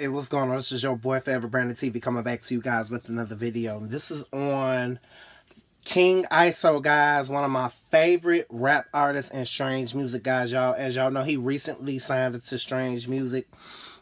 Hey, what's going on? This is your boy Forever Brandon TV coming back to you guys with another video. This is on King ISO, guys, one of my favorite rap artists and Strange Music, guys. Y'all, as y'all know, he recently signed to Strange Music.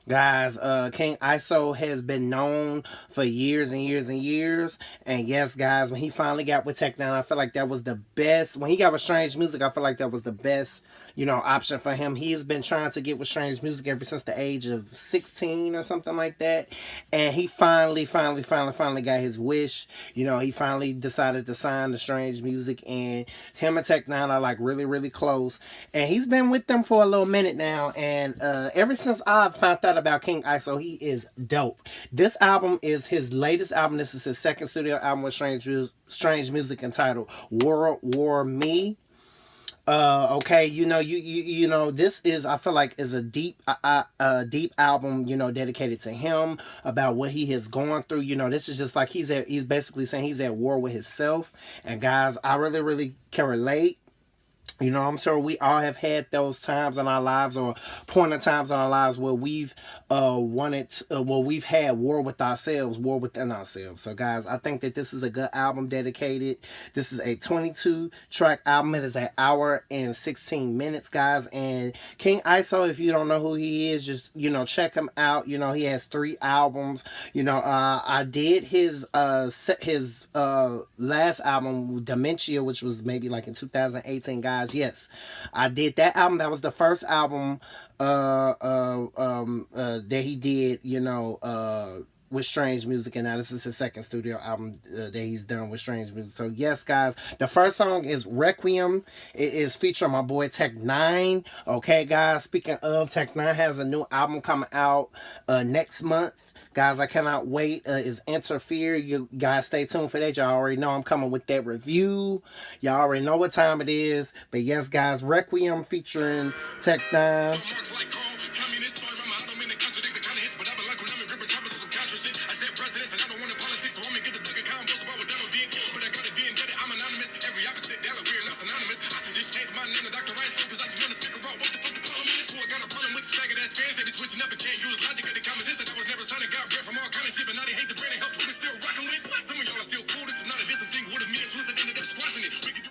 Guys, King ISO has been known for years and years and years. And yes, guys, when he finally got with Tech N9ne, I feel like that was the best. When he got with Strange Music, I feel like that was the best, option for him. He's been trying to get with Strange Music ever since the age of 16 or something like that. And he finally got his wish. He finally decided to sign to Strange Music. And him and Tech N9ne are like really close. And he's been with them for a little minute now. And ever since I found out about King ISO, he is dope. This album is his latest album. This is his second studio album with Strange Music entitled World War Me. Okay, this is, I feel like, is a deep album, dedicated to him, about what he has gone through. This is just like he's basically saying he's at war with himself. And guys, I really can relate. I'm sure we all have had those times in our lives, or point of times in our lives, where we've we've had war with ourselves, war within ourselves. So guys, I think that this is a good album dedicated. This is a 22-track album. It is an hour and 16 minutes, guys. And King ISO, if you don't know who he is, just check him out. He has 3 albums. I did his last album, Dementia, which was maybe like in 2018, guys. Yes, I did that album. That was the first album that he did, with Strange Music, and now this is his second studio album that he's done with Strange Music. So yes, guys, the first song is Requiem. It is featuring my boy Tech N9ne. Okay, guys, speaking of, Tech N9ne has a new album coming out next month. Guys, I cannot wait. Is Interfere. You guys stay tuned for that. Y'all already know I'm coming with that review. Y'all already know what time it is. But yes, guys, Requiem featuring Tech N9ne.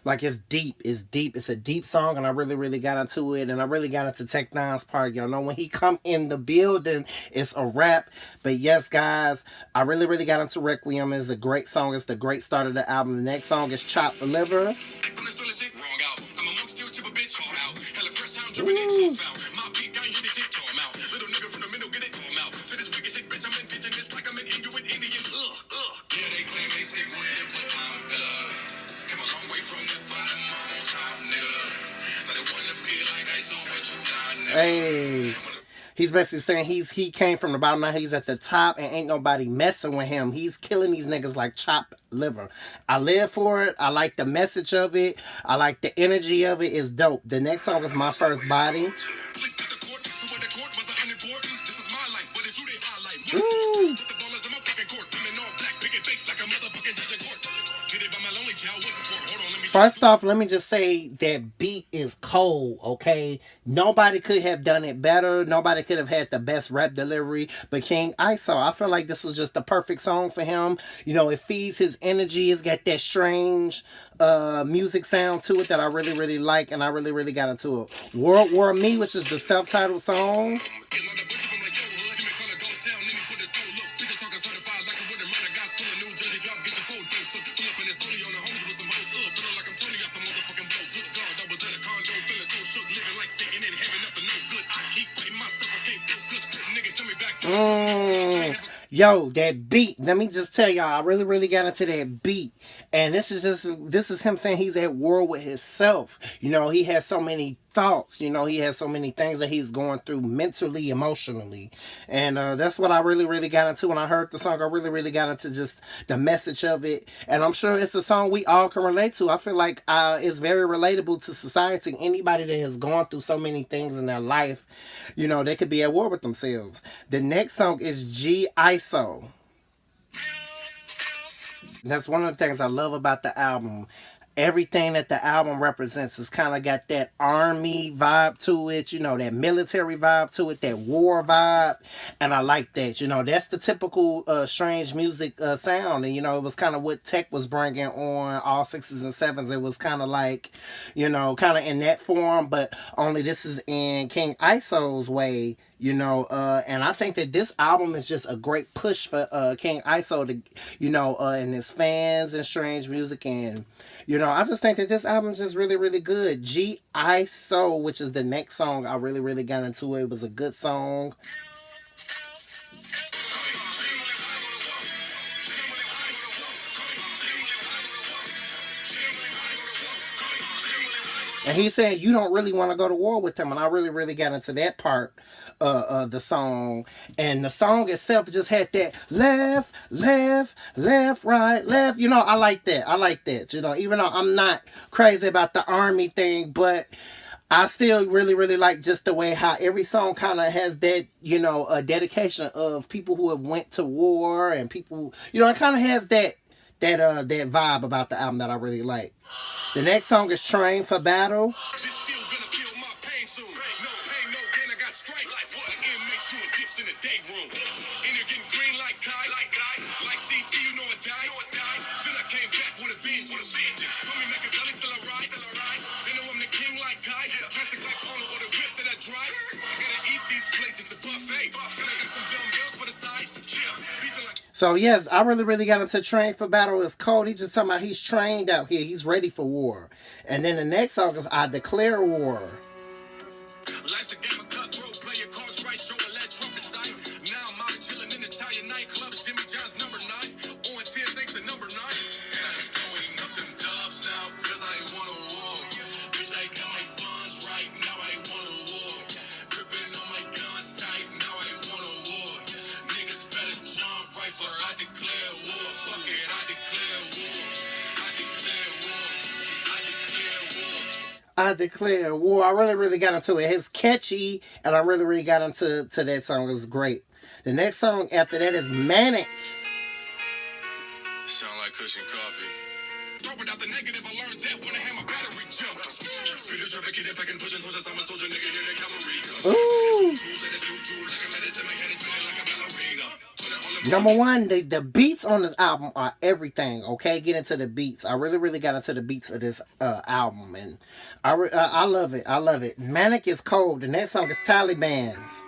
Like, it's deep. It's a deep song, and I really got into it, and I really got into Tech N9ne's part. Y'all know when he come in the building, it's a rap. But yes, guys, I really got into Requiem. It's a great song. It's the great start of the album. The next song is Chopped Liver. Ooh. Hey, he's basically saying he came from the bottom, now he's at the top, and ain't nobody messing with him. He's killing these niggas like chopped liver. I live for it. I like the message of it. I like the energy of it. It's dope. The next song is My First Body. Ooh. First off, let me just say that beat is cold, okay? Nobody could have done it better. Nobody could have had the best rap delivery but King ISO. I feel like this was just the perfect song for him. It feeds his energy. It's got that strange music sound to it that I really like, and I really got into it. World War Me, which is the self-titled song. Yo, that beat. Let me just tell y'all, I really got into that beat. And this is him saying he's at war with himself. He has so many thoughts. He has so many things that he's going through mentally, emotionally. And that's what I really got into. When I heard the song, I really got into just the message of it. And I'm sure it's a song we all can relate to. I feel like it's very relatable to society. Anybody that has gone through so many things in their life, they could be at war with themselves. The next song is G ISO. That's one of the things I love about the album. everything that the album represents is kind of got that army vibe to it, you know, that military vibe to it, that war vibe, and I like that. You know, that's the typical strange music sound, and you know, it was kind of what Tech was bringing on all sixes and sevens. It was kind of like, you know, kind of in that form, but only this is in King ISO's way, you know, and I think that this album is just a great push for King ISO to, you know, and his fans and strange music, and you know, I just think that this album is just really, really good. G.I.SO, which is the next song, I really, really got into it. It was a good song. And he's saying you don't really want to go to war with him, and I really, really got into that part of the song. And the song itself just had that left, left, left, right, left. You know, I like that. I like that. You know, even though I'm not crazy about the army thing, but I still really, really like just the way how every song kind of has that, you know, a dedication of people who have went to war and people, you know, it kind of has that vibe about the album that I really like. The next song is Train for Battle. So yes, I really, really got into Train for Battle. It's cold. He's just talking about he's trained out here. He's ready for war. And then the next song is I Declare War. Life's a game of cutthroat, play your cards right, show and let Trump decide. Now I'm out chilling in Italian nightclubs, Jimmy John's number 9. On 10 thanks to number 9. And I'm going up them dubs now, cause I ain't want a war. Bitch, I got my funds right, now I ain't want a war. Gripping on my guns tight, now I ain't want a war. Niggas better jump right for I declare war. Fuck it, I declare war. I declare war. I declare war. I Declare War. I really, really got into it. It's catchy, and I really, really got into that song. It was great. The next song after that is Manic. Sound like cushion coffee. Throw it out the negative, I learned that when I had my battery jumped. Speed of traffic, get it back and pushing towards us. I'm a soldier, nigga, hear the cavalry. Ooh. Number one, the beats on this album are everything. Okay, get into the beats. I really, really got into the beats of this album, and I love it. I love it. Manic is cold. The next song is Taliban's.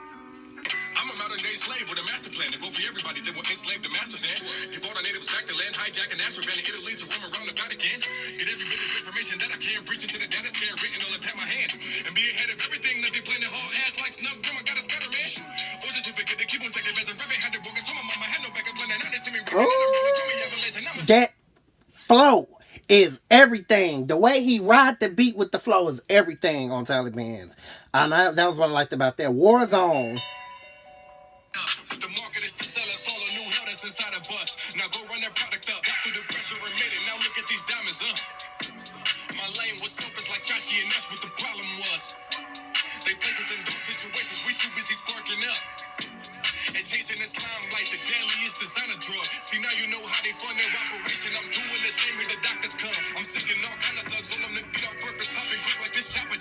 I'm a modern day slave with a master plan to go for everybody that will enslave the masters and give all the natives back to land, hijack and Ashram and Italy to roam around the Vatican. Get every bit of information that I can, preach into the data scan, written on the pat my hands, and be ahead of everything that they plan to haul ass like snug grandma got a scatter man. Or just if it could keep on second best and rapping had to work. I told my mama had no backup plan and I didn't see me. That flow is everything. The way he ride the beat with the flow is everything on Taliban's. And that was what I liked about that. Warzone. But the market is to sell us all a new hell that's inside of us. Now go run that product up. Got through the pressure and made it. Now look at these diamonds, My lane was selfish like Chachi, and that's what the problem was. They place us in dark situations. We too busy sparking up. And chasing Islam like the deadliest designer drug. See, now you know how they fund their operation. I'm doing the same here the doctors come. I'm sick and all kind of thugs on them to beat our purpose. Popping quick like this chopper.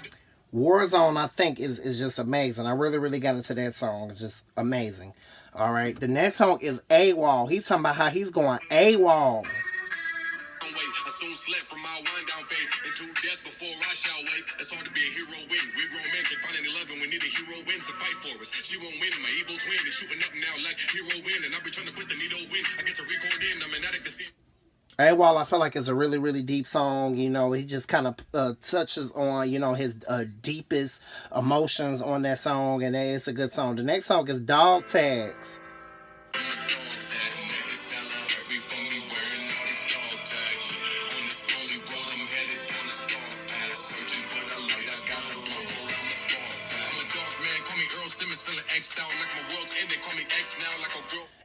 Warzone, I think, is just amazing. I really, really got into that song. It's just amazing. All right. The next song is AWOL. He's talking about how he's going AWOL. I soon slept from my wind down face into death before I shall wake. It's hard to be a hero when we grown men can find an 11. We need a hero win to fight for us. She won't win. My evil twin is shooting up now like hero win, and I'll be trying to push the needle win. I get to record in. I'm an addict to see. AWOL, I feel like it's a really, really deep song. You know, he just kind of touches on, you know, his deepest emotions on that song, and it's a good song. The next song is Dog Tags.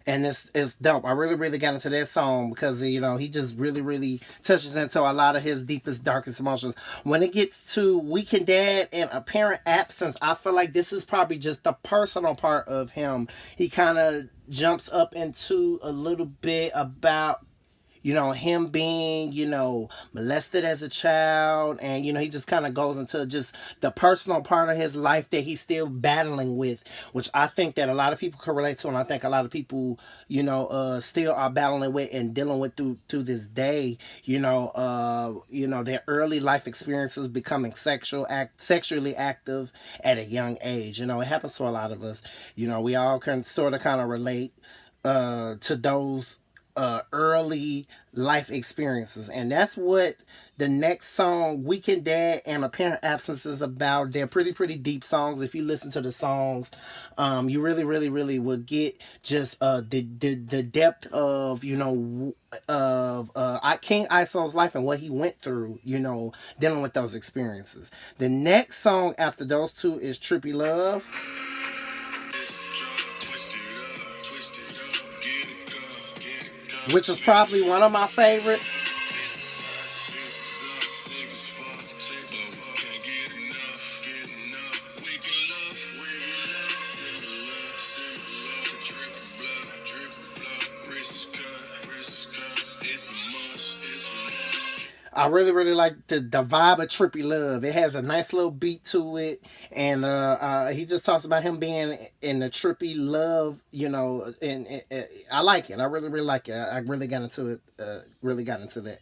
And it's dope. I really, really got into that song because, you know, he just really, really touches into a lot of his deepest, darkest emotions. When it gets to Weekend Dad and Apparent Absence, I feel like this is probably just the personal part of him. He kind of jumps up into a little bit about, you know, him being, you know, molested as a child, and, you know, he just kind of goes into just the personal part of his life that he's still battling with, which I think that a lot of people can relate to, and I think a lot of people, you know, still are battling with and dealing with through this day. You know, their early life experiences becoming sexually active at a young age. You know, it happens to a lot of us. You know, we all can sort of kind of relate to those early life experiences. And that's what the next song, Weekend Dad and Apparent Absence, is about. They're pretty deep songs. If you listen to the songs, you really will get just the depth of, you know, of King Iso's life and what he went through, you know, dealing with those experiences. The next song after those two is Trippy Love, which is probably one of my favorites. I really like the vibe of Trippy Love. It has a nice little beat to it, and he just talks about him being in the Trippy Love, you know, and I like it. I really like it. I really got into it. Really got into that.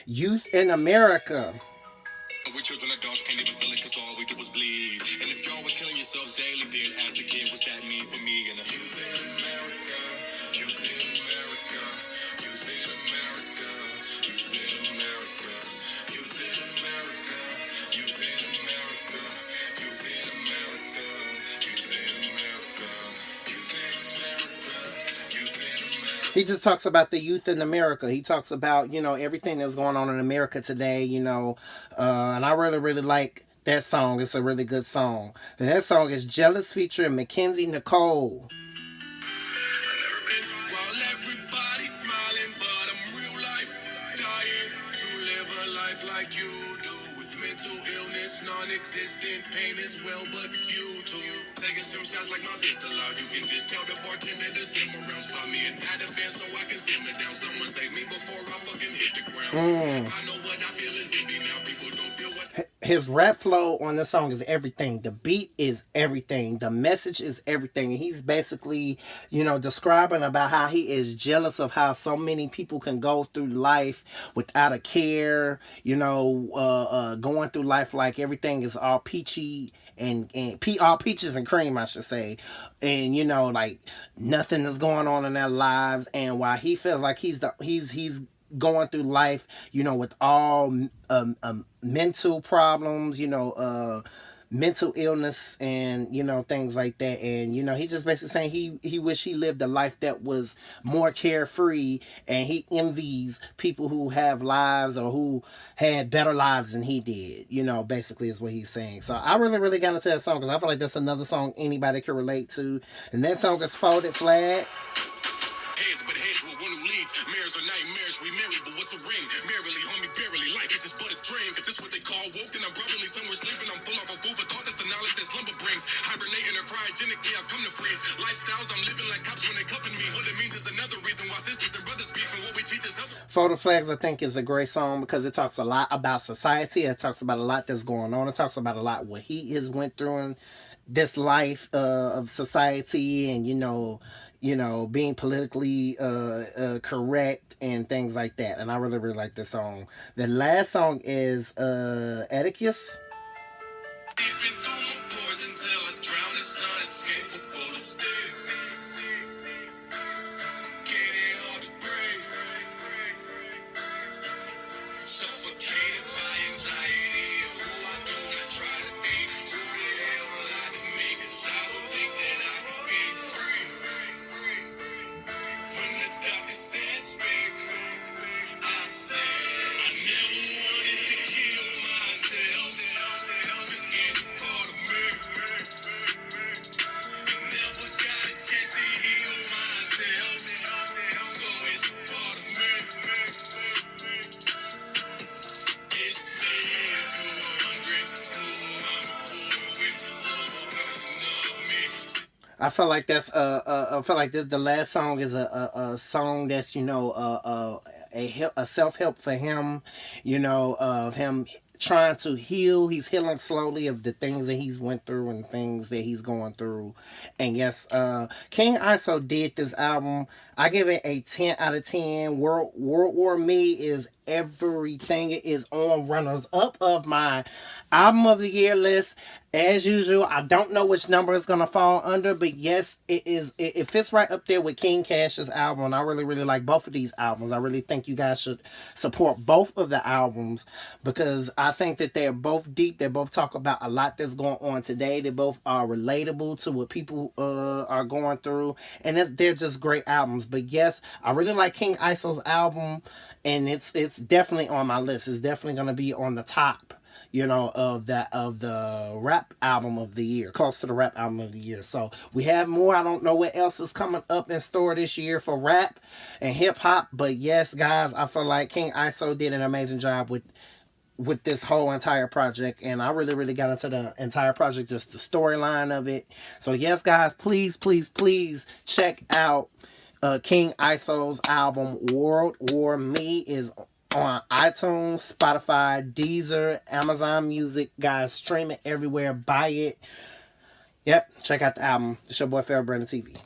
Youth in America. We children adults can't even feel it cause all we do was bleed. And if y'all were killing yourselves daily, then as a kid, what's that mean for me? And youth in America, youth in America, youth in America, youth in America, youth in America, youth in America, youth in America, youth in America, youth in America, youth in America. He just talks about the youth in America. He talks about, you know, everything that's going on in America today, you know, and I really like that song. It's a really good song. And that song is Jealous featuring Mackenzie Nicole. While everybody's smiling, but I'm real life dying to live a life like you do. With mental illness, non-existent pain as well, but futile. Taking some shots like my pistol out. You can just tell the bartender to simmer around. Spot me in advance so I can simmer down. Someone save me before I fucking hit the ground. I know what I feel is empty now. People don't feel what... His rap flow on this song is everything. The beat is everything. The message is everything. And he's basically, you know, describing about how he is jealous of how so many people can go through life without a care, you know, going through life like everything is all peachy and all peaches and cream, I should say. And, you know, like nothing is going on in their lives. And while he feels like he's going through life, you know, with all mental problems, you know, mental illness and, you know, things like that. And, you know, he just basically saying he wish he lived a life that was more carefree, and he envies people who have lives or who had better lives than he did, you know, basically is what he's saying. So I really got into that song because I feel like that's another song anybody can relate to. And that song is Folded Flags. Heads, but heads with one who leads. Mirrors are nightmares, we married, but what's a ring? Merrily, homie, barely. Life is just but a dream. If this what they call woke, then I'm probably somewhere sleeping. I'm full of a food for thought. That's the knowledge that slumber brings. Hibernating or cryogenically, I've come to freeze. Lifestyles, I'm living like cops when they cuffing me. What it means is another reason why sisters and brothers beef and what we teach is other. Folded Flags, I think, is a great song because it talks a lot about society. It talks about a lot that's going on. It talks about a lot what he has went through in this life of society, and, you know, being politically correct and things like that. And I really like this song. The last song is Atticus. I feel like that's I feel like this the last song is a song that's, you know, a self-help for him, you know, of him trying to heal. He's healing slowly of the things that he's went through and things that he's going through. And yes, King ISO did this album. I give it a 10 out of 10. World War Me is everything. It is on runners up of my album of the year list. As usual, I don't know which number it's gonna fall under, but yes, it fits right up there with King Cash's album. And I really, really like both of these albums. I really think you guys should support both of the albums because I think that they're both deep. They both talk about a lot that's going on today. They both are relatable to what people are going through, and they're just great albums. But yes, I really like King ISO's album, and it's definitely on my list. It's definitely gonna be on the top, you know, of the rap album of the year, close to the rap album of the year. So we have more. I don't know what else is coming up in store this year for rap and hip hop, but yes, guys, I feel like King ISO did an amazing job with this whole entire project, and I really, really got into the entire project, just the storyline of it. So yes, guys, please, please, please check out King ISO's album World War Me. Is on iTunes, Spotify, Deezer, Amazon Music. Guys, stream it everywhere. Buy it. Yep, check out the album. It's your boy, Forever Brandon TV.